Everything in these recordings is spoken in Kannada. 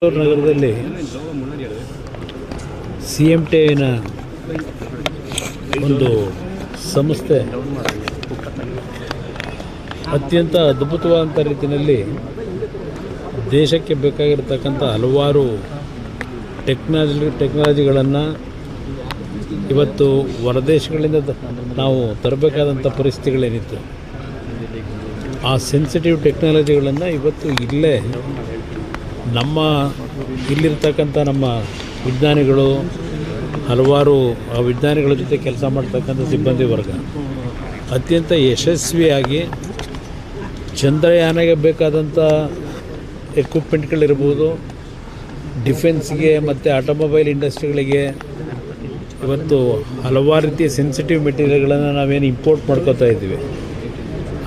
ನಗರದಲ್ಲಿ CMTIನ ಒಂದು ಸಂಸ್ಥೆ ಅತ್ಯಂತ ಅದ್ಭುತವಾದಂಥ ರೀತಿಯಲ್ಲಿ ದೇಶಕ್ಕೆ ಬೇಕಾಗಿರತಕ್ಕಂಥ ಹಲವಾರು ಟೆಕ್ನಾಲಜಿಗಳನ್ನು ಇವತ್ತು ಹೊರದೇಶಗಳಿಂದ ನಾವು ತರಬೇಕಾದಂಥ ಪರಿಸ್ಥಿತಿಗಳೇನಿತ್ತು, ಆ ಸೆನ್ಸಿಟಿವ್ ಟೆಕ್ನಾಲಜಿಗಳನ್ನು ಇವತ್ತು ಇಲ್ಲೇ ಇಲ್ಲಿರ್ತಕ್ಕಂಥ ನಮ್ಮ ವಿಜ್ಞಾನಿಗಳು, ಹಲವಾರು ಆ ವಿಜ್ಞಾನಿಗಳ ಜೊತೆ ಕೆಲಸ ಮಾಡ್ತಕ್ಕಂಥ ಸಿಬ್ಬಂದಿ ವರ್ಗ ಅತ್ಯಂತ ಯಶಸ್ವಿಯಾಗಿ ಚಂದ್ರಯಾನಗೆ ಬೇಕಾದಂಥ ಎಕ್ವಿಪ್ಮೆಂಟ್ಗಳಿರ್ಬೋದು, ಡಿಫೆನ್ಸ್ಗೆ ಮತ್ತು ಆಟೋಮೊಬೈಲ್ ಇಂಡಸ್ಟ್ರಿಗಳಿಗೆ ಇವತ್ತು ಹಲವಾರು ರೀತಿಯ ಸೆನ್ಸಿಟಿವ್ ಮೆಟೀರಿಯಲ್ಗಳನ್ನು ನಾವೇನು ಇಂಪೋರ್ಟ್ ಮಾಡ್ಕೋತಾ ಇದ್ದೀವಿ,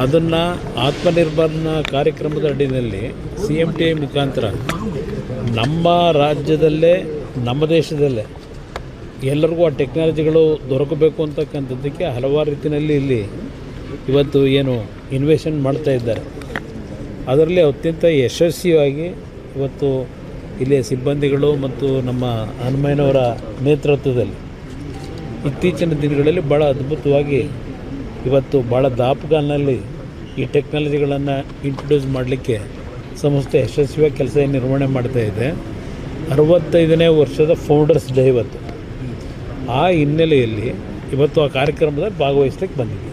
ಅದನ್ನು ಆತ್ಮನಿರ್ಭರ್ನ ಕಾರ್ಯಕ್ರಮದ ಅಡಿಯಲ್ಲಿ CMTI ಮುಖಾಂತರ ನಮ್ಮ ರಾಜ್ಯದಲ್ಲೇ, ನಮ್ಮ ದೇಶದಲ್ಲೇ ಎಲ್ಲರಿಗೂ ಆ ಟೆಕ್ನಾಲಜಿಗಳು ದೊರಕಬೇಕು ಅಂತಕ್ಕಂಥದ್ದಕ್ಕೆ ಹಲವಾರು ರೀತಿಯಲ್ಲಿ ಇಲ್ಲಿ ಇವತ್ತು ಏನು ಇನ್ವೆಷನ್ ಮಾಡ್ತಾ ಇದ್ದಾರೆ. ಅದರಲ್ಲಿ ಅತ್ಯಂತ ಯಶಸ್ವಿಯಾಗಿ ಇವತ್ತು ಇಲ್ಲಿಯ ಸಿಬ್ಬಂದಿಗಳು ಮತ್ತು ನಮ್ಮ ಹನುಮಯ್ಯನವರ ನೇತೃತ್ವದಲ್ಲಿ ಇತ್ತೀಚಿನ ದಿನಗಳಲ್ಲಿ ಭಾಳ ಅದ್ಭುತವಾಗಿ ಇವತ್ತು ಭಾಳ ದಾಪುಗಾಲಿನಲ್ಲಿ ಈ ಟೆಕ್ನಾಲಜಿಗಳನ್ನು ಇಂಟ್ರೊಡ್ಯೂಸ್ ಮಾಡಲಿಕ್ಕೆ ಸಂಸ್ಥೆ ಯಶಸ್ವಿಯಾಗಿ ಕೆಲಸ ನಿರ್ವಹಣೆ ಮಾಡ್ತಾಯಿದೆ. 65ನೇ ವರ್ಷದ ಫೌಂಡರ್ಸ್ ಡೇ ಇವತ್ತು. ಆ ಹಿನ್ನೆಲೆಯಲ್ಲಿ ಇವತ್ತು ಆ ಕಾರ್ಯಕ್ರಮದಲ್ಲಿ ಭಾಗವಹಿಸ್ಲಿಕ್ಕೆ ಬಂದಿದ್ದೀವಿ.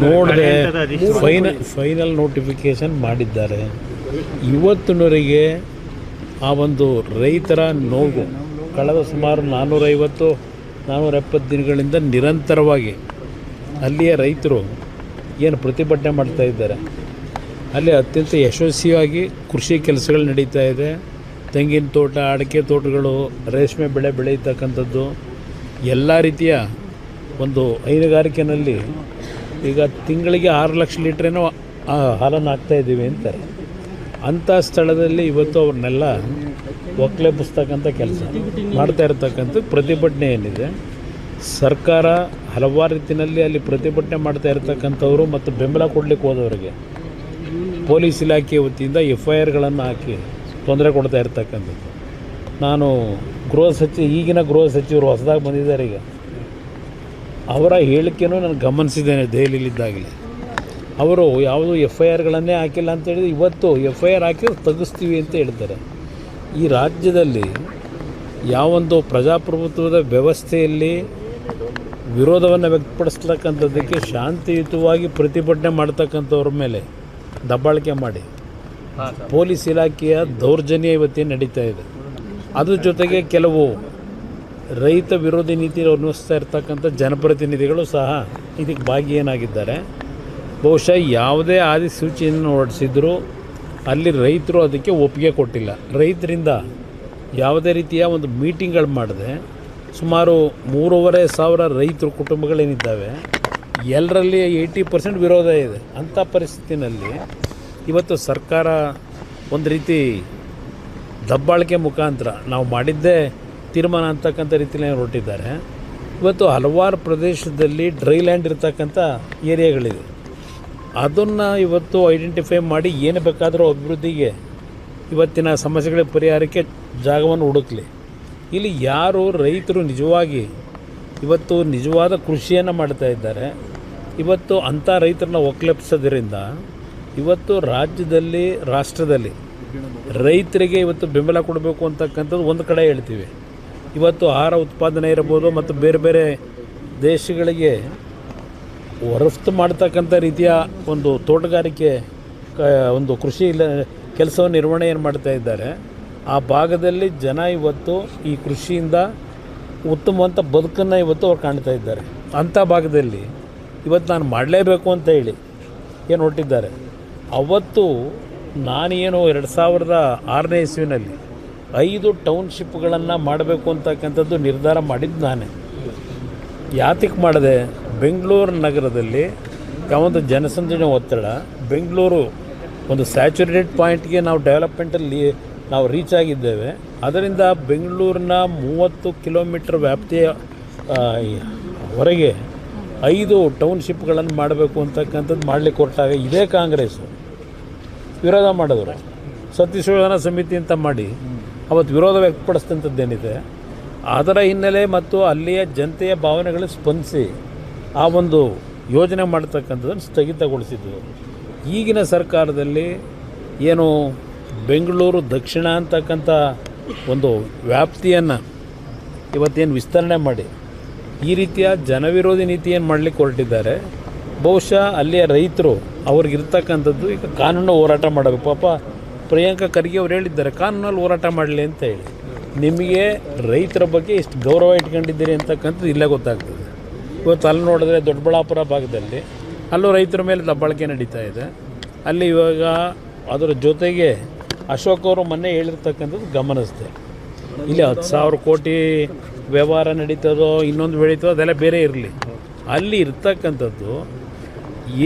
ನೋಡಿದೆ, ಫೈನಲ್ ನೋಟಿಫಿಕೇಷನ್ ಮಾಡಿದ್ದಾರೆ. ಇವತ್ತಿನವರೆಗೆ ಆ ಒಂದು ರೈತರ ನೋವು ಕಳೆದ ಸುಮಾರು 450-470 ದಿನಗಳಿಂದ ನಿರಂತರವಾಗಿ ಅಲ್ಲಿಯ ರೈತರು ಏನು ಪ್ರತಿಭಟನೆ ಮಾಡ್ತಾ ಇದ್ದಾರೆ, ಅಲ್ಲಿ ಅತ್ಯಂತ ಯಶಸ್ವಿಯಾಗಿ ಕೃಷಿ ಕೆಲಸಗಳು ನಡೀತಾ ಇದೆ. ತೆಂಗಿನ ತೋಟ, ಅಡಿಕೆ ತೋಟಗಳು, ರೇಷ್ಮೆ ಬೆಳೆ ಬೆಳೆಯತಕ್ಕಂಥದ್ದು, ಎಲ್ಲ ರೀತಿಯ ಒಂದು ಹೈನುಗಾರಿಕೆಯಲ್ಲಿ ಈಗ ತಿಂಗಳಿಗೆ 6 ಲಕ್ಷ ಲೀಟ್ರೇನೋ ಹಾಲನ್ನು ಹಾಕ್ತಾಯಿದ್ದೀವಿ ಅಂತಾರೆ. ಅಂಥ ಸ್ಥಳದಲ್ಲಿ ಇವತ್ತು ಅವ್ರನ್ನೆಲ್ಲ ಒಕ್ಕಲೆಬ್ಬಿಸ್ತಕ್ಕಂಥ ಕೆಲಸ ಮಾಡ್ತಾ ಇರತಕ್ಕಂಥ ಪ್ರತಿಭಟನೆ ಏನಿದೆ, ಸರ್ಕಾರ ಹಲವಾರು ರೀತಿಯಲ್ಲಿ ಅಲ್ಲಿ ಪ್ರತಿಭಟನೆ ಮಾಡ್ತಾ ಇರತಕ್ಕಂಥವ್ರು ಮತ್ತು ಬೆಂಬಲ ಕೊಡಲಿಕ್ಕೆ ಹೋದವರಿಗೆ ಪೊಲೀಸ್ ಇಲಾಖೆ ವತಿಯಿಂದ FIRಗಳನ್ನು ಹಾಕಿ ತೊಂದರೆ ಕೊಡ್ತಾ ಇರ್ತಕ್ಕಂಥದ್ದು. ನಾನು ಈಗಿನ ಗೃಹ ಸಚಿವರು ಹೊಸದಾಗಿ ಬಂದಿದ್ದಾರೆ, ಈಗ ಅವರ ಹೇಳಿಕೆನೂ ನಾನು ಗಮನಿಸಿದ್ದೇನೆ ದೆಹಲಿಯಲ್ಲಿದ್ದಾಗಲೇ. ಅವರು ಯಾವುದೂ FIRಗಳನ್ನೇ ಹಾಕಿಲ್ಲ ಅಂತೇಳಿದ್ರೆ ಇವತ್ತು FIR ಹಾಕಿದ್ರೆ ತೆಗೆಸ್ತೀವಿ ಅಂತ ಹೇಳ್ತಾರೆ. ಈ ರಾಜ್ಯದಲ್ಲಿ ಯಾವೊಂದು ಪ್ರಜಾಪ್ರಭುತ್ವದ ವ್ಯವಸ್ಥೆಯಲ್ಲಿ ವಿರೋಧವನ್ನು ವ್ಯಕ್ತಪಡಿಸ್ತಕ್ಕಂಥದ್ದಕ್ಕೆ ಶಾಂತಿಯುತವಾಗಿ ಪ್ರತಿಭಟನೆ ಮಾಡ್ತಕ್ಕಂಥವ್ರ ಮೇಲೆ ದಬ್ಬಾಳಿಕೆ ಮಾಡಿ ಪೊಲೀಸ್ ಇಲಾಖೆಯ ದೌರ್ಜನ್ಯ ಇವತ್ತೇನು ನಡೀತಾ ಇದೆ, ಅದ್ರ ಜೊತೆಗೆ ಕೆಲವು ರೈತ ವಿರೋಧಿ ನೀತಿ ಅನುಸರಿಸ್ತಾ ಇರ್ತಕ್ಕಂಥ ಜನಪ್ರತಿನಿಧಿಗಳು ಸಹ ಇದಕ್ಕೆ ಭಾಗಿಯಾಗಿದ್ದಾರೆ. ಬಹುಶಃ ಯಾವುದೇ ಆದಿಸೂಚಿಯನ್ನು ಹೊರಡಿಸಿದ್ರು ಅಲ್ಲಿ ರೈತರು ಅದಕ್ಕೆ ಒಪ್ಪಿಗೆ ಕೊಟ್ಟಿಲ್ಲ. ರೈತರಿಂದ ಯಾವುದೇ ರೀತಿಯ ಒಂದು ಮೀಟಿಂಗ್ಗಳು ಮಾಡದೆ ಸುಮಾರು 3,500 ರೈತರು ಕುಟುಂಬಗಳೇನಿದ್ದಾವೆ ಎಲ್ಲರಲ್ಲಿ 80% ವಿರೋಧ ಇದೆ. ಅಂಥ ಪರಿಸ್ಥಿತಿನಲ್ಲಿ ಇವತ್ತು ಸರ್ಕಾರ ಒಂದು ರೀತಿ ದಬ್ಬಾಳಿಕೆ ಮುಖಾಂತರ ನಾವು ಮಾಡಿದ್ದೇ ತೀರ್ಮಾನ ಅಂತಕ್ಕಂಥ ರೀತಿಯಲ್ಲಿ ಹೊರಟಿದ್ದಾರೆ. ಇವತ್ತು ಹಲವಾರು ಪ್ರದೇಶದಲ್ಲಿ ಡ್ರೈ ಲ್ಯಾಂಡ್ ಇರ್ತಕ್ಕಂಥ ಏರಿಯಾಗಳಿದೆ, ಅದನ್ನು ಇವತ್ತು ಐಡೆಂಟಿಫೈ ಮಾಡಿ ಏನು ಬೇಕಾದರೂ ಅಭಿವೃದ್ಧಿಗೆ ಇವತ್ತಿನ ಸಮಸ್ಯೆಗಳ ಪರಿಹಾರಕ್ಕೆ ಜಾಗವನ್ನು ಹುಡುಕಲಿ. ಇಲ್ಲಿ ಯಾರು ರೈತರು ನಿಜವಾಗಿ ಇವತ್ತು ನಿಜವಾದ ಕೃಷಿಯನ್ನು ಮಾಡ್ತಾ ಇದ್ದಾರೆ, ಇವತ್ತು ಅಂಥ ರೈತರನ್ನ ಒಕ್ಕಲೆಬ್ಸೋದ್ರಿಂದ ಇವತ್ತು ರಾಜ್ಯದಲ್ಲಿ, ರಾಷ್ಟ್ರದಲ್ಲಿ ರೈತರಿಗೆ ಇವತ್ತು ಬೆಂಬಲ ಕೊಡಬೇಕು ಅಂತಕ್ಕಂಥದ್ದು ಒಂದು ಕಡೆ ಹೇಳ್ತೀವಿ. ಇವತ್ತು ಆಹಾರ ಉತ್ಪಾದನೆ ಇರ್ಬೋದು ಮತ್ತು ಬೇರೆ ಬೇರೆ ದೇಶಗಳಿಗೆ ರಫ್ತು ಮಾಡ್ತಕ್ಕಂಥ ರೀತಿಯ ಒಂದು ತೋಟಗಾರಿಕೆ ಒಂದು ಕೃಷಿ ಕೆಲಸವನ್ನು ನಿರ್ವಹಣೆ ಏನು ಮಾಡ್ತಾ ಇದ್ದಾರೆ, ಆ ಭಾಗದಲ್ಲಿ ಜನ ಇವತ್ತು ಈ ಕೃಷಿಯಿಂದ ಉತ್ತಮವಂತ ಬದುಕನ್ನು ಇವತ್ತು ಅವ್ರು ಕಾಣ್ತಾ ಇದ್ದಾರೆ. ಅಂಥ ಭಾಗದಲ್ಲಿ ಇವತ್ತು ನಾನು ಮಾಡಲೇಬೇಕು ಅಂತ ಹೇಳಿ ಏನು ಹೊರಟಿದ್ದಾರೆ. ಅವತ್ತು ನಾನೇನು 2006ನೇ ಇಸ್ವಿನಲ್ಲಿ 5 ಟೌನ್ಶಿಪ್ಗಳನ್ನು ಮಾಡಬೇಕು ಅಂತಕ್ಕಂಥದ್ದು ನಿರ್ಧಾರ ಮಾಡಿದ್ದು ನಾನೇ. ಯಾತಕ್ಕೆ ಮಾಡಿದೆ? ಬೆಂಗಳೂರು ನಗರದಲ್ಲಿ ಯಾವೊಂದು ಜನಸಂದಣಿ ಒತ್ತಡ, ಬೆಂಗಳೂರು ಒಂದು ಸ್ಯಾಚುರೇಟೆಡ್ ಪಾಯಿಂಟ್ಗೆ ನಾವು ಡೆವಲಪ್ಮೆಂಟಲ್ಲಿ ನಾವು ರೀಚ್ ಆಗಿದ್ದೇವೆ. ಅದರಿಂದ ಬೆಂಗಳೂರಿನ 30 ಕಿಲೋಮೀಟರ್ ವ್ಯಾಪ್ತಿಯ ಹೊರಗೆ 5 ಟೌನ್ಶಿಪ್ಗಳನ್ನು ಮಾಡಬೇಕು ಅಂತಕ್ಕಂಥದ್ದು ಮಾಡಲಿಕ್ಕೆ ಹೊರಟಾಗ ಇದೇ ಕಾಂಗ್ರೆಸ್ಸು ವಿರೋಧ ಮಾಡಿದ್ರು. ಸತ್ಯಶೋಧನಾ ಸಮಿತಿ ಅಂತ ಮಾಡಿ ಅವತ್ತು ವಿರೋಧ ವ್ಯಕ್ತಪಡಿಸಿದಂಥದ್ದೇನಿದೆ ಅದರ ಹಿನ್ನೆಲೆ ಮತ್ತು ಅಲ್ಲಿಯ ಜನತೆಯ ಭಾವನೆಗಳಿಗೆ ಸ್ಪಂದಿಸಿ ಆ ಒಂದು ಯೋಜನೆ ಮಾಡ್ತಕ್ಕಂಥದ್ದನ್ನು ಸ್ಥಗಿತಗೊಳಿಸಿದ್ದು. ಈಗಿನ ಸರ್ಕಾರದಲ್ಲಿ ಏನು ಬೆಂಗಳೂರು ದಕ್ಷಿಣ ಅಂತಕ್ಕಂಥ ಒಂದು ವ್ಯಾಪ್ತಿಯನ್ನು ಇವತ್ತೇನು ವಿಸ್ತರಣೆ ಮಾಡಿ ಈ ರೀತಿಯ ಜನವಿರೋಧಿ ನೀತಿಯನ್ನು ಮಾಡಲಿಕ್ಕೆ ಹೊರಟಿದ್ದಾರೆ. ಬಹುಶಃ ಅಲ್ಲಿಯ ರೈತರು ಅವ್ರಿಗಿರ್ತಕ್ಕಂಥದ್ದು ಈಗ ಕಾನೂನು ಹೋರಾಟ ಮಾಡಬೇಕು. ಪಾಪ ಪ್ರಿಯಾಂಕಾ ಖರ್ಗೆ ಅವ್ರು ಹೇಳಿದ್ದಾರೆ ಕಾನೂನಲ್ಲಿ ಹೋರಾಟ ಮಾಡಲಿ ಅಂತ ಹೇಳಿ. ನಿಮಗೆ ರೈತರ ಬಗ್ಗೆ ಎಷ್ಟು ಗೌರವ ಇಟ್ಕೊಂಡಿದ್ದೀರಿ ಅಂತಕ್ಕಂಥದ್ದು ಇಲ್ಲೇ ಗೊತ್ತಾಗ್ತದೆ. ಇವತ್ತು ಅಲ್ಲಿ ನೋಡಿದ್ರೆ ದೊಡ್ಡಬಳ್ಳಾಪುರ ಭಾಗದಲ್ಲಿ ಅಲ್ಲೂ ರೈತರ ಮೇಲೆ ದಬ್ಬಾಳಿಕೆ ನಡೀತಾ ಇದೆ. ಅಲ್ಲಿ ಇವಾಗ ಅದರ ಜೊತೆಗೆ ಅಶೋಕ್ ಅವರು ಮೊನ್ನೆ ಹೇಳಿರ್ತಕ್ಕಂಥದ್ದು ಗಮನಿಸಿದೆ. ಇಲ್ಲಿ 10,000 ಕೋಟಿ ವ್ಯವಹಾರ ನಡೀತದೋ ಇನ್ನೊಂದು ಬೆಳೀತದೋ ಅದೆಲ್ಲ ಬೇರೆ ಇರಲಿ. ಅಲ್ಲಿ ಇರ್ತಕ್ಕಂಥದ್ದು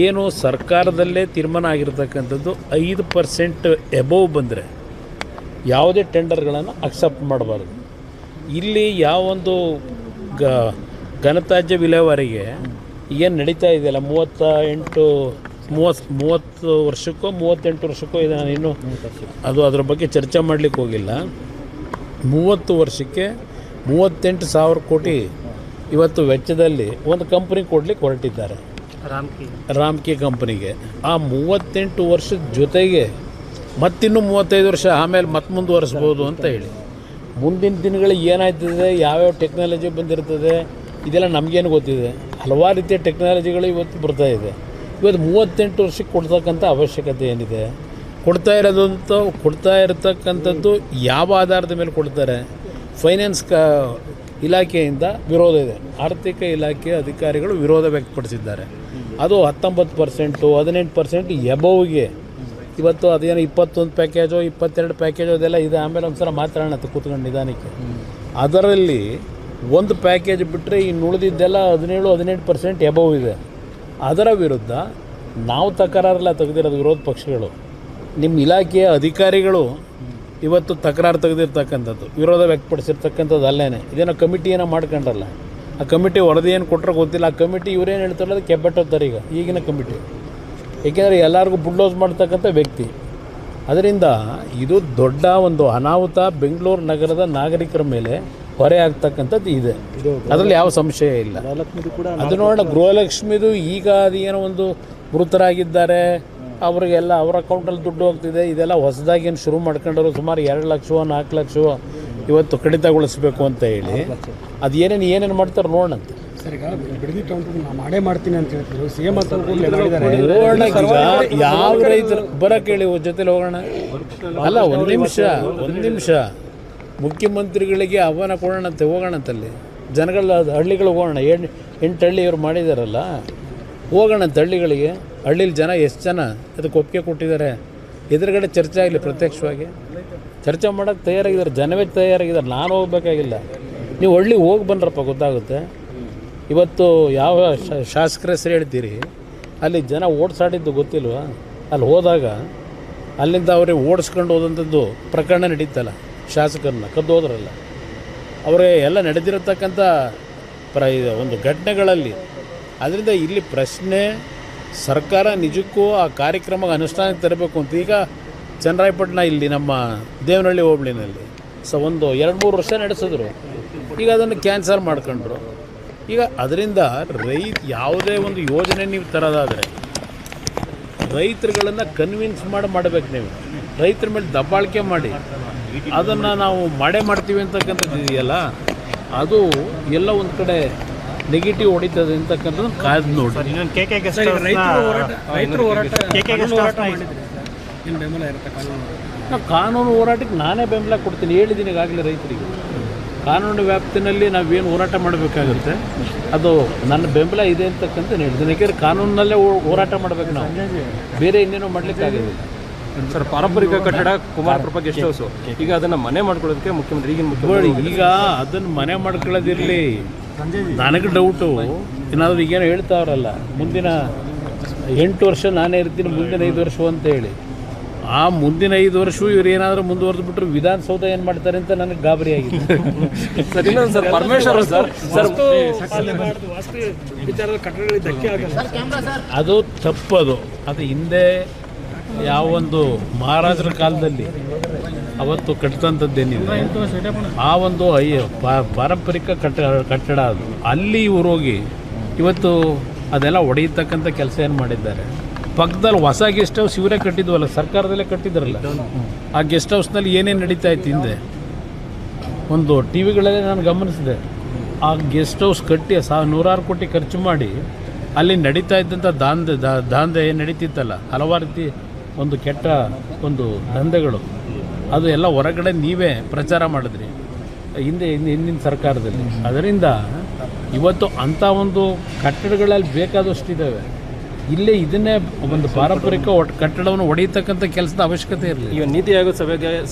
ಏನು ಸರ್ಕಾರದಲ್ಲೇ ತೀರ್ಮಾನ ಆಗಿರ್ತಕ್ಕಂಥದ್ದು 5% ಎಬೋವ್ ಬಂದರೆ ಯಾವುದೇ ಟೆಂಡರ್ಗಳನ್ನು ಅಕ್ಸೆಪ್ಟ್ ಮಾಡಬಾರ್ದು. ಇಲ್ಲಿ ಯಾವೊಂದು ಘನತ್ಯಾಜ್ಯ ವಿಲೇವಾರಿಗೆ ಏನು ನಡೀತಾ ಇದೆಯಲ್ಲ 30 ವರ್ಷಕ್ಕೋ 38 ವರ್ಷಕ್ಕೋ ಇದೆ. ನಾನು ಇನ್ನೂ ಅದರ ಬಗ್ಗೆ ಚರ್ಚೆ ಮಾಡಲಿಕ್ಕೆ ಹೋಗಿಲ್ಲ. 30 ವರ್ಷಕ್ಕೆ 38,000 ಕೋಟಿ ಇವತ್ತು ವೆಚ್ಚದಲ್ಲಿ ಒಂದು ಕಂಪ್ನಿ ಕೊಡಲಿಕ್ಕೆ ಹೊರಟಿದ್ದಾರೆ, ರಾಮ್ಕಿ ಕಂಪ್ನಿಗೆ. ಆ 38 ವರ್ಷದ ಜೊತೆಗೆ ಮತ್ತಿನ್ನೂ 35 ವರ್ಷ ಆಮೇಲೆ ಮತ್ತೆ ಮುಂದುವರಿಸ್ಬೋದು ಅಂತ ಹೇಳಿ. ಮುಂದಿನ ದಿನಗಳಿಗೆ ಏನಾಗ್ತದೆ, ಯಾವ್ಯಾವ ಟೆಕ್ನಾಲಜಿ ಬಂದಿರ್ತದೆ ಇದೆಲ್ಲ ನಮಗೇನು ಗೊತ್ತಿದೆ. ಹಲವಾರು ರೀತಿಯ ಟೆಕ್ನಾಲಜಿಗಳು ಇವತ್ತು ಬರ್ತಾಯಿದೆ. ಇವತ್ತು 38 ವರ್ಷಕ್ಕೆ ಕೊಡ್ತಕ್ಕಂಥ ಅವಶ್ಯಕತೆ ಏನಿದೆ? ಕೊಡ್ತಾ ಇರತಕ್ಕಂಥದ್ದು ಯಾವ ಆಧಾರದ ಮೇಲೆ ಕೊಡ್ತಾರೆ? ಫೈನಾನ್ಸ್ ಇಲಾಖೆಯಿಂದ ವಿರೋಧ ಇದೆ. ಆರ್ಥಿಕ ಇಲಾಖೆ ಅಧಿಕಾರಿಗಳು ವಿರೋಧ ವ್ಯಕ್ತಪಡಿಸಿದ್ದಾರೆ. ಅದು 19%, 18% ಎಬೋವ್ಗೆ. ಇವತ್ತು ಅದೇನೋ 21 ಪ್ಯಾಕೇಜೋ 22 ಪ್ಯಾಕೇಜೋ ಅದೆಲ್ಲ ಇದೆ. ಆಮೇಲೆ ಒಂದು ಸಲ ಮಾತಾಡೋಣ ಕೂತ್ಕೊಂಡು ನಿಧಾನಕ್ಕೆ. ಅದರಲ್ಲಿ ಒಂದು ಪ್ಯಾಕೇಜ್ ಬಿಟ್ಟರೆ ಇನ್ನು ಉಳಿದಿದ್ದೆಲ್ಲ 17-18% ಎಬೋವ್ ಇದೆ. ಅದರ ವಿರುದ್ಧ ನಾವು ತಕರಾರೆಲ್ಲ ತೆಗೆದಿರೋದು ವಿರೋಧ ಪಕ್ಷಗಳು, ನಿಮ್ಮ ಇಲಾಖೆಯ ಅಧಿಕಾರಿಗಳು ಇವತ್ತು ತಕರಾರು ತೆಗೆದಿರ್ತಕ್ಕಂಥದ್ದು, ವಿರೋಧ ವ್ಯಕ್ತಪಡಿಸಿರ್ತಕ್ಕಂಥದ್ದು ಅಲ್ಲೇನೆ. ಇದೇನೋ ಕಮಿಟಿಯನ್ನು ಮಾಡ್ಕೊಂಡ್ರಲ್ಲ, ಆ ಕಮಿಟಿ ವರದಿ ಏನು ಕೊಟ್ಟರೆ ಗೊತ್ತಿಲ್ಲ. ಆ ಕಮಿಟಿ ಇವರೇನು ಹೇಳ್ತಾರಲ್ಲ ಅದು ಕೆಬ್ಬಟ್ಟೋತಾರೆ ಈಗಿನ ಕಮಿಟಿ. ಏಕೆಂದರೆ ಎಲ್ಲರಿಗೂ ಬುಲ್ಡೋಸ್ ಮಾಡ್ತಕ್ಕಂಥ ವ್ಯಕ್ತಿ. ಅದರಿಂದ ಇದು ದೊಡ್ಡ ಒಂದು ಅನಾಹುತ ಬೆಂಗಳೂರು ನಗರದ ನಾಗರಿಕರ ಮೇಲೆ ಹೊರೆ ಆಗ್ತಕ್ಕಂಥದ್ದು ಇದೆ. ಅದರಲ್ಲಿ ಯಾವ ಸಂಶಯ ಇಲ್ಲ. ಅದು ನೋಡೋಣ, ಗೃಹಲಕ್ಷ್ಮಿದು ಈಗ ಅದೇನೋ ಒಂದು ಮೃತರಾಗಿದ್ದಾರೆ, ಅವರಿಗೆಲ್ಲ ಅವ್ರ ಅಕೌಂಟಲ್ಲಿ ದುಡ್ಡು ಹೋಗ್ತಿದೆ. ಇದೆಲ್ಲ ಹೊಸದಾಗಿ ಏನು ಶುರು ಮಾಡ್ಕೊಂಡವರು ಸುಮಾರು 2 ಲಕ್ಷವೋ 4 ಲಕ್ಷವೋ ಇವತ್ತು ಕಡಿತಗೊಳಿಸಬೇಕು ಅಂತ ಹೇಳಿ ಅದು ಏನೇನು ಮಾಡ್ತಾರೆ ನೋಡೋಣಂತೆ. ಸರ್, ಈಗ ಬಿಡದಿ ಕೌಂಟರ್ ಮಾಡೇ ಮಾಡ್ತೀನಿ ಅಂತ ಹೇಳ್ತಿದ್ರು CM ಯಾವ ರೈತರು ಬರೋಕೆ ಹೇಳಿ ಜೊತೆಲಿ ಹೋಗೋಣ. ಅಲ್ಲ, ಒಂದು ನಿಮಿಷ ಮುಖ್ಯಮಂತ್ರಿಗಳಿಗೆ ಆಹ್ವಾನ ಕೊಡೋಣಂತೆ, ಹೋಗೋಣಂತಲ್ಲಿ ಜನಗಳ ಹಳ್ಳಿಗಳಿಗೆ ಹೋಗೋಣ. 8 ಹಳ್ಳಿ ಇವ್ರು ಮಾಡಿದಾರಲ್ಲ, ಹೋಗೋಣಂತೆ ಹಳ್ಳಿಗಳಿಗೆ. ಹಳ್ಳೀಲಿ ಜನ ಎಷ್ಟು ಜನ ಅದಕ್ಕೆ ಒಪ್ಪಿಗೆ ಕೊಟ್ಟಿದ್ದಾರೆ, ಎದುರುಗಡೆ ಚರ್ಚೆ ಆಗಲಿ, ಪ್ರತ್ಯಕ್ಷವಾಗಿ ಚರ್ಚೆ ಮಾಡೋಕ್ಕೆ ತಯಾರಾಗಿದ್ದಾರೆ. ಜನವೇ ತಯಾರಾಗಿದ್ದಾರೆ. ನಾನು ಹೋಗ್ಬೇಕಾಗಿಲ್ಲ, ನೀವು ಹಳ್ಳಿಗೆ ಹೋಗಿ ಬಂದ್ರಪ್ಪ, ಗೊತ್ತಾಗುತ್ತೆ. ಇವತ್ತು ಯಾವ ಶಾಸಕರ ಹೆಸರು ಹೇಳ್ತೀರಿ, ಅಲ್ಲಿ ಜನ ಓಡಿಸಾಡಿದ್ದು ಗೊತ್ತಿಲ್ವಾ? ಅಲ್ಲಿ ಹೋದಾಗ ಅಲ್ಲಿಂದ ಅವ್ರಿಗೆ ಓಡಿಸ್ಕೊಂಡು ಹೋದಂಥದ್ದು ಪ್ರಕರಣ ನಡೀತಲ್ಲ, ಶಾಸಕರನ್ನ ಕದ್ದು ಹೋದ್ರಲ್ಲ, ಅವರಿಗೆ ಎಲ್ಲ ನಡೆದಿರತಕ್ಕಂಥ ಒಂದು ಘಟನೆಗಳಲ್ಲಿ. ಅದರಿಂದ ಇಲ್ಲಿ ಪ್ರಶ್ನೆ ಸರ್ಕಾರ ನಿಜಕ್ಕೂ ಆ ಕಾರ್ಯಕ್ರಮ ಅನುಷ್ಠಾನಕ್ಕೆ ತರಬೇಕು ಅಂತ. ಈಗ ಚನ್ನರಾಯಪಟ್ಟಣ ಇಲ್ಲಿ ನಮ್ಮ ದೇವನಹಳ್ಳಿ ಹೋಬಳಿನಲ್ಲಿ ಒಂದು 2-3 ವರ್ಷ ನಡೆಸಿದ್ರು. ಈಗ ಅದನ್ನು ಕ್ಯಾನ್ಸಲ್ ಮಾಡ್ಕೊಂಡ್ರು. ಈಗ ಅದರಿಂದ ಯಾವುದೇ ಒಂದು ಯೋಜನೆ ನೀವು ತರೋದಾದರೆ ರೈತರುಗಳನ್ನು ಕನ್ವಿನ್ಸ್ ಮಾಡಬೇಕು. ನೀವು ರೈತರ ಮೇಲೆ ದಬ್ಬಾಳಿಕೆ ಮಾಡಿ ಅದನ್ನು ನಾವು ಮಾಡ್ತೀವಿ ಅಂತಕ್ಕಂಥದ್ದು ಇದೆಯಲ್ಲ, ಅದು ಎಲ್ಲ ಒಂದು ಕಡೆ ನೆಗೆಟಿವ್ ಹೊಡಿತದೆ ಅಂತಕ್ಕಂಥದ್ದು ಕಾಯ್ದು ನೋಡಿ. ಕಾನೂನು ಹೋರಾಟಕ್ಕೆ ನಾನೇ ಬೆಂಬಲ ಕೊಡ್ತೀನಿ, ಹೇಳಿದ್ದೀನಿ ಈಗಾಗಲೇ. ರೈತರಿಗೆ ಕಾನೂನು ವ್ಯಾಪ್ತಿನಲ್ಲಿ ನಾವೇನು ಹೋರಾಟ ಮಾಡಬೇಕಾಗುತ್ತೆ ಅದು ನನ್ನ ಬೆಂಬಲ ಇದೆ ಅಂತಕ್ಕಂಥ ಹೇಳಿದ್ದೀನಿ. ಯಾಕೆಂದರೆ ಕಾನೂನಲ್ಲೇ ಹೋರಾಟ ಮಾಡಬೇಕು ನಾವು, ಬೇರೆ ಇನ್ನೇನೋ ಮಾಡಲಿಕ್ಕಾಗೋದಿಲ್ಲ. ಸರ್, ಪಾರಂಪರಿಕ ಕಟ್ಟಡ ಕುಮಾರಕೃಪಾ ಗೆಸ್ಟ್ ಹೌಸು, ಈಗ ಅದನ್ನು ಮನೆ ಮಾಡ್ಕೊಳ್ಳೋದಕ್ಕೆ ಮುಖ್ಯಮಂತ್ರಿ ಈಗ ಅದನ್ನು ಮನೆ ಮಾಡ್ಕೊಳ್ಳೋದಿರಲಿ. ನನಗೆ ಡೌಟು, ಏನಾದರೂ ಈಗೇನೋ ಹೇಳ್ತಾವ್ರಲ್ಲ, ಮುಂದಿನ 8 ವರ್ಷ ನಾನೇ ಇರ್ತೀನಿ, ಮುಂದಿನ 5 ವರ್ಷ ಅಂತ ಹೇಳಿ. ಆ ಮುಂದಿನ 5 ವರ್ಷವೂ ಇವ್ರು ಏನಾದರೂ ಮುಂದುವರೆದ್ಬಿಟ್ರು ವಿಧಾನಸೌಧ ಏನು ಮಾಡ್ತಾರೆ ಅಂತ ನನಗೆ ಗಾಬರಿ ಆಗಿದೆ. ಸರ್, ಇನ್ನೊಂದು ಸರ್, ಪರಮೇಶ್ವರ್ ಅದು ತಪ್ಪದು. ಅದು ಹಿಂದೆ ಯಾವೊಂದು ಮಹಾರಾಜರ ಕಾಲದಲ್ಲಿ ಅವತ್ತು ಕಟ್ಟಿದಂಥದ್ದೇನಿದೆ ಆ ಒಂದು ಪಾರಂಪರಿಕ ಕಟ್ಟಡ ಅದು. ಅಲ್ಲಿ ಇವ್ರು ಹೋಗಿ ಇವತ್ತು ಅದೆಲ್ಲ ಒಡೆಯತಕ್ಕಂಥ ಕೆಲಸ ಏನು ಮಾಡಿದ್ದಾರೆ. ಪಕ್ಕದಲ್ಲಿ ಹೊಸ ಗೆಸ್ಟ್ ಹೌಸ್ ಇವರೇ ಕಟ್ಟಿದ್ವಲ್ಲ, ಸರ್ಕಾರದಲ್ಲೇ ಕಟ್ಟಿದ್ರಲ್ಲ. ಆ ಗೆಸ್ಟ್ ಹೌಸ್ನಲ್ಲಿ ಏನೇನು ನಡೀತಾ ಇತ್ತು ಹಿಂದೆ ಒಂದು ಟಿ ವಿಗಳಲ್ಲೇ ನಾನು ಗಮನಿಸಿದೆ. ಆ ಗೆಸ್ಟ್ ಹೌಸ್ ಕಟ್ಟಿ ನೂರಾರು ಕೋಟಿ ಖರ್ಚು ಮಾಡಿ ಅಲ್ಲಿ ನಡೀತಾ ಇದ್ದಂಥ ದಾಂಧೆ ಏನು ನಡೀತಿತ್ತಲ್ಲ, ಹಲವಾರು ರೀತಿ ಒಂದು ಕೆಟ್ಟ ಒಂದು ದಂಧೆಗಳು, ಅದು ಎಲ್ಲ ಹೊರಗಡೆ ನೀವೇ ಪ್ರಚಾರ ಮಾಡಿದ್ರಿ ಹಿಂದಿನ ಸರ್ಕಾರದಲ್ಲಿ. ಅದರಿಂದ ಇವತ್ತು ಅಂಥ ಒಂದು ಕಟ್ಟಡಗಳಲ್ಲಿ ಬೇಕಾದಷ್ಟಿದ್ದಾವೆ. ಇಲ್ಲೇ ಇದನ್ನೇ ಒಂದು ಪಾರಂಪರಿಕ ಕಟ್ಟಡವನ್ನು ಒಡೆಯತಕ್ಕಂಥ ಕೆಲಸದ ಅವಶ್ಯಕತೆ ಇರಲಿ. ಈಗ ನೀತಿ ಆಯೋಗ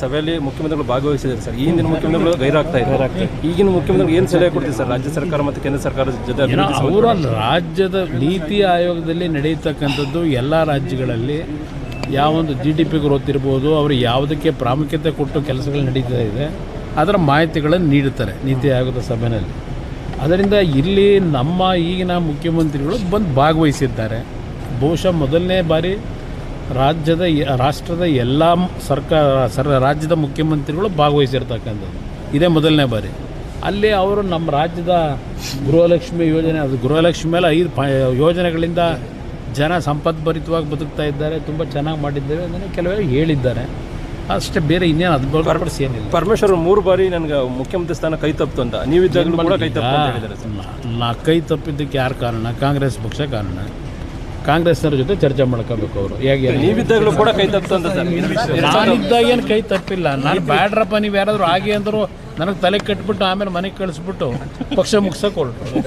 ಸಭೆಯಲ್ಲಿ ಮುಖ್ಯಮಂತ್ರಿಗಳು ಭಾಗವಹಿಸಿದ್ದಾರೆ ಸರ್. ಈ ಹಿಂದಿನ ಮುಖ್ಯಮಂತ್ರಿಗಳು ಗೈರಾಗ್ತಾ ಇದ್ದಾರೆ. ಈಗಿನ ಮುಖ್ಯಮಂತ್ರಿಗಳು ಏನು ಸಲಹೆ ಕೊಡ್ತೀವಿ ಸರ್ ರಾಜ್ಯ ಸರ್ಕಾರ ಮತ್ತು ಕೇಂದ್ರ ಸರ್ಕಾರದ ಜೊತೆ? ಅವರ ರಾಜ್ಯದ ನೀತಿ ಆಯೋಗದಲ್ಲಿ ನಡೆಯತಕ್ಕಂಥದ್ದು ಎಲ್ಲ ರಾಜ್ಯಗಳಲ್ಲಿ ಯಾವೊಂದು GDP ಗ್ರೋತ್ ಇರ್ಬೋದು, ಅವರು ಯಾವುದಕ್ಕೆ ಪ್ರಾಮುಖ್ಯತೆ ಕೊಟ್ಟು ಕೆಲಸಗಳು ನಡೀತಾ ಇದೆ ಅದರ ಮಾಹಿತಿಗಳನ್ನು ನೀಡುತ್ತಾರೆ ನೀತಿ ಆಯೋಗದ ಸಭೆಯಲ್ಲಿ. ಅದರಿಂದ ಇಲ್ಲಿ ನಮ್ಮ ಈಗಿನ ಮುಖ್ಯಮಂತ್ರಿಗಳು ಬಂದು ಭಾಗವಹಿಸಿದ್ದಾರೆ. ಬಹುಶಃ ಮೊದಲನೇ ಬಾರಿ ರಾಷ್ಟ್ರದ ಎಲ್ಲ ರಾಜ್ಯದ ಮುಖ್ಯಮಂತ್ರಿಗಳು ಭಾಗವಹಿಸಿರ್ತಕ್ಕಂಥದ್ದು ಇದೇ ಮೊದಲನೇ ಬಾರಿ. ಅಲ್ಲಿ ಅವರು ನಮ್ಮ ರಾಜ್ಯದ ಗೃಹಲಕ್ಷ್ಮಿ ಯೋಜನೆ, ಅದು ಗೃಹಲಕ್ಷ್ಮಿ ಮೇಲೆ 5 ಯೋಜನೆಗಳಿಂದ ಜನ ಸಂಪದ್ಭರಿತವಾಗಿ ಬದುಕ್ತಾ ಇದ್ದಾರೆ, ತುಂಬ ಚೆನ್ನಾಗಿ ಮಾಡಿದ್ದೇವೆ ಅದನ್ನು ಕೆಲವರು ಹೇಳಿದ್ದಾರೆ. ಅಷ್ಟೇ, ಬೇರೆ ಇನ್ನೇನು ಅದು ಹೊರಪಡಿಸಿ ಏನಿಲ್ಲ. ಪರಮೇಶ್ವರ್ 3 ಬಾರಿ ನನಗೆ ಮುಖ್ಯಮಂತ್ರಿ ಸ್ಥಾನ ಕೈ ತಪ್ಪಿತು ಅಂತ ನೀವಿದ್ದಾಗಲೂ ಕೂಡ ಕೈ ತಪ್ಪು ಅಂತ ಹೇಳಿದ್ದಾರೆ ಸರ್. ಕೈ ತಪ್ಪಿದ್ದಕ್ಕೆ ಯಾರು ಕಾರಣ? ಕಾಂಗ್ರೆಸ್ ಪಕ್ಷ ಕಾರಣ. ಕಾಂಗ್ರೆಸ್ನವ್ರ ಜೊತೆ ಚರ್ಚೆ ಮಾಡ್ಕೋಬೇಕು ಅವರು. ಹೇಗೆ ನೀವಿದ್ದಾಗಲೂ ಕೂಡ ಕೈ ತಪ್ಪಿತು ಅಂತ ಸರ್? ನಾನಿದ್ದಾಗ ಏನು ಕೈ ತಪ್ಪಿಲ್ಲ. ನಾನು ಬ್ಯಾಡ್ರಪ್ಪ ನೀವು ಯಾರಾದರೂ ಆಗಿ ಅಂದರು ನನಗೆ ತಲೆ ಕಟ್ಬಿಟ್ಟು ಆಮೇಲೆ ಮನೆಗೆ ಕಳಿಸ್ಬಿಟ್ಟು ಪಕ್ಷ ಮುಗ್ಸಕ್ಕೆ ಹೊರಟರು.